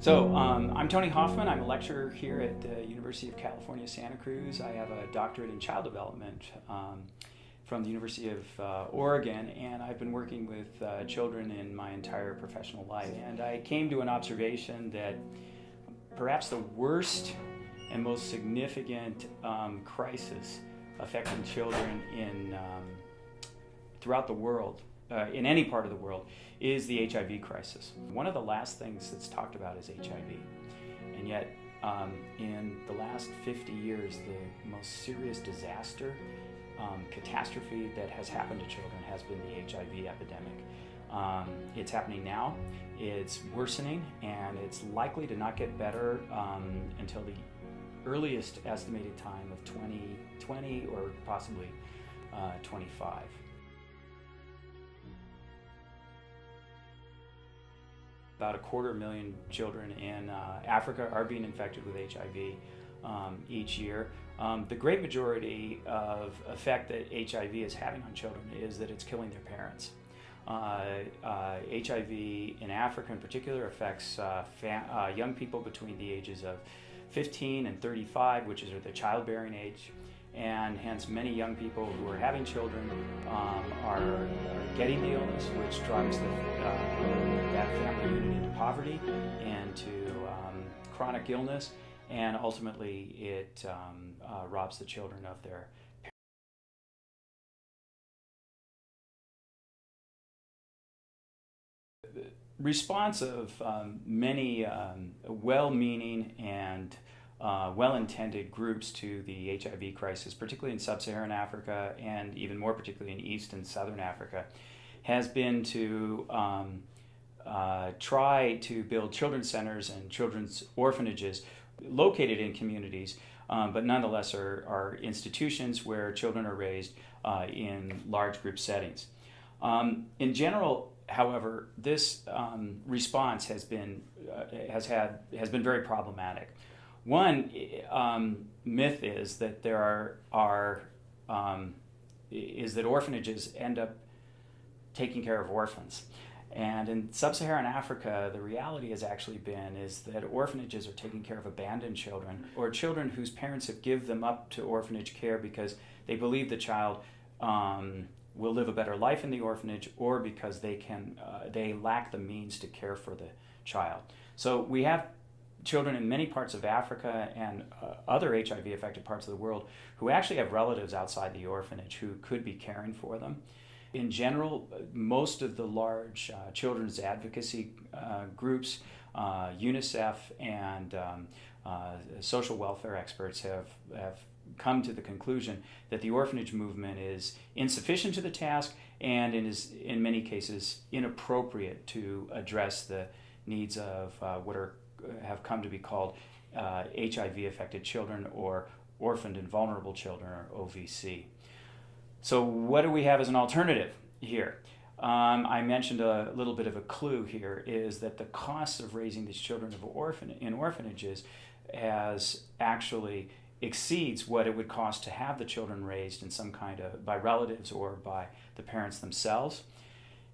I'm Tony Hoffman. I'm a lecturer here at the University of California, Santa Cruz. I have a doctorate in child development from the University of Oregon, and I've been working with children in my entire professional life. And I came to an observation that perhaps the worst and most significant crisis affecting children throughout the world, in any part of the world, is the HIV crisis. One of the last things that's talked about is HIV. And yet, in the last 50 years, the most serious disaster, catastrophe that has happened to children has been the HIV epidemic. It's happening now, it's worsening, and it's likely to not get better until the earliest estimated time of 2020 or possibly 25. About 250,000 children in Africa are being infected with HIV each year. The great majority of effect that HIV is having on children is that it's killing their parents. HIV in Africa in particular affects young people between the ages of 15 and 35, which is the childbearing age. And hence many young people who are having children are getting the illness, which drives that family unit into poverty and to chronic illness, and ultimately it robs the children of their response of many well-meaning and well-intended groups to the HIV crisis, particularly in sub-Saharan Africa and even more particularly in East and Southern Africa, has been to try to build children's centers and children's orphanages located in communities, but nonetheless are institutions where children are raised in large group settings. In general, however, this response has been very problematic. One myth is that is that orphanages end up taking care of orphans. And in sub-Saharan Africa, the reality has actually been is that orphanages are taking care of abandoned children or children whose parents have given them up to orphanage care because they believe the child will live a better life in the orphanage, or because they lack the means to care for the child. So we have children in many parts of Africa and other HIV-affected parts of the world who actually have relatives outside the orphanage who could be caring for them. In general, most of the large children's advocacy groups, UNICEF and social welfare experts have come to the conclusion that the orphanage movement is insufficient to the task and is in many cases inappropriate to address the needs of what have come to be called HIV-affected children, or orphaned and vulnerable children, or OVC. So what do we have as an alternative here? I mentioned a little bit of a clue here, is that the costs of raising these children in orphanages actually exceeds what it would cost to have the children raised in some kind of by relatives or by the parents themselves.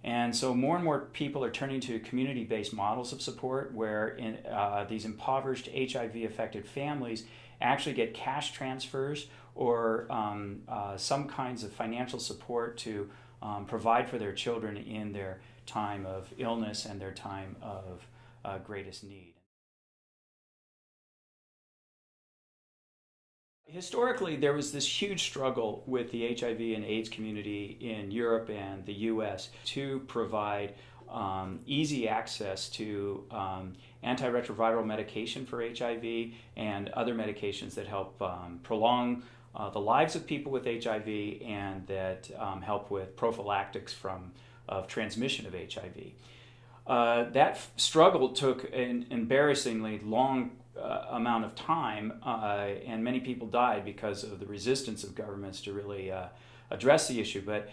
And so more and more people are turning to community-based models of support where these impoverished HIV-affected families actually get cash transfers or some kinds of financial support to provide for their children in their time of illness and their time of greatest need. Historically, there was this huge struggle with the HIV and AIDS community in Europe and the US to provide easy access to antiretroviral medication for HIV and other medications that help prolong the lives of people with HIV and that help with prophylactics of transmission of HIV. That struggle took an embarrassingly long amount of time, and many people died because of the resistance of governments to really address the issue. But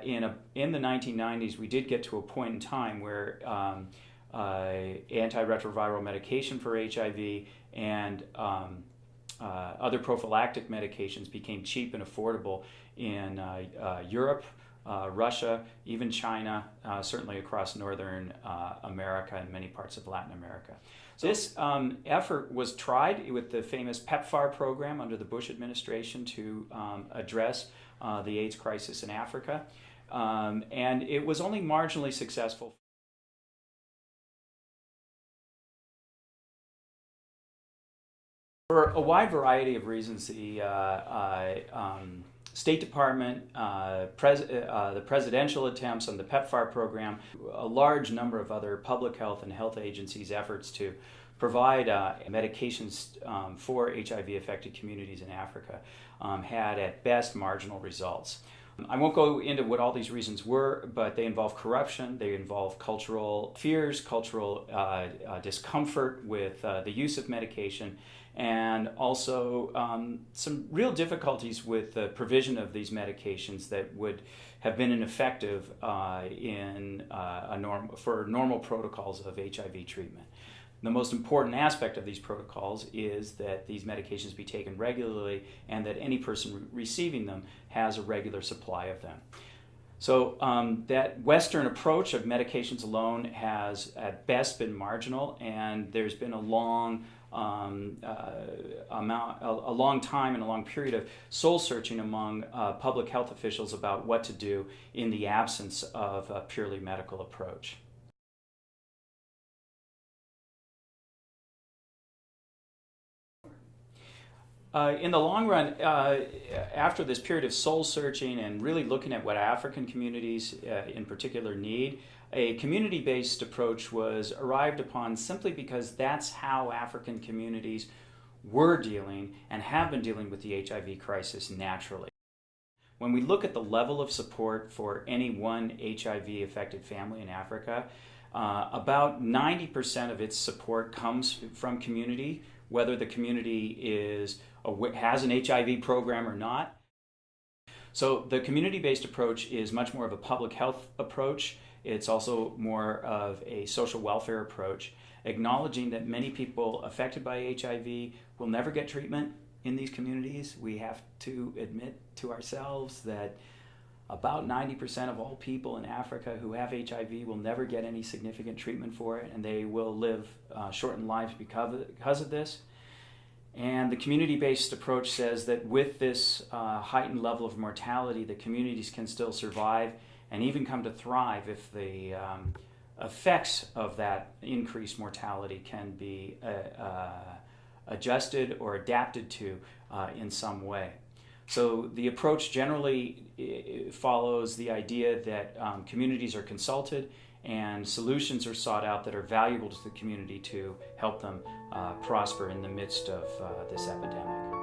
in the 1990s, we did get to a point in time where antiretroviral medication for HIV and other prophylactic medications became cheap and affordable in Europe, Russia, even China, certainly across Northern America and many parts of Latin America. This effort was tried with the famous PEPFAR program under the Bush administration to address the AIDS crisis in Africa, and it was only marginally successful. For a wide variety of reasons, the State Department, the presidential attempts on the PEPFAR program, a large number of other public health and health agencies' efforts to provide medications for HIV-affected communities in Africa had at best marginal results. I won't go into what all these reasons were, but they involve corruption, they involve cultural fears, cultural discomfort with the use of medication, and also some real difficulties with the provision of these medications that would have been ineffective for normal protocols of HIV treatment. The most important aspect of these protocols is that these medications be taken regularly and that any person receiving them has a regular supply of them. So that Western approach of medications alone has at best been marginal, and there's been a long time and a long period of soul searching among public health officials about what to do in the absence of a purely medical approach. In the long run, after this period of soul searching and really looking at what African communities in particular need, a community-based approach was arrived upon simply because that's how African communities were dealing and have been dealing with the HIV crisis naturally. When we look at the level of support for any one HIV-affected family in Africa, about 90% of its support comes from community, whether the community has an HIV program or not. So the community-based approach is much more of a public health approach. It's also more of a social welfare approach, acknowledging that many people affected by HIV will never get treatment in these communities. We have to admit to ourselves that about 90% of all people in Africa who have HIV will never get any significant treatment for it, and they will live shortened lives because of this. And the community-based approach says that with this heightened level of mortality, the communities can still survive and even come to thrive if the effects of that increased mortality can be adjusted or adapted to in some way. So the approach generally follows the idea that communities are consulted and solutions are sought out that are valuable to the community to help them prosper in the midst of this epidemic.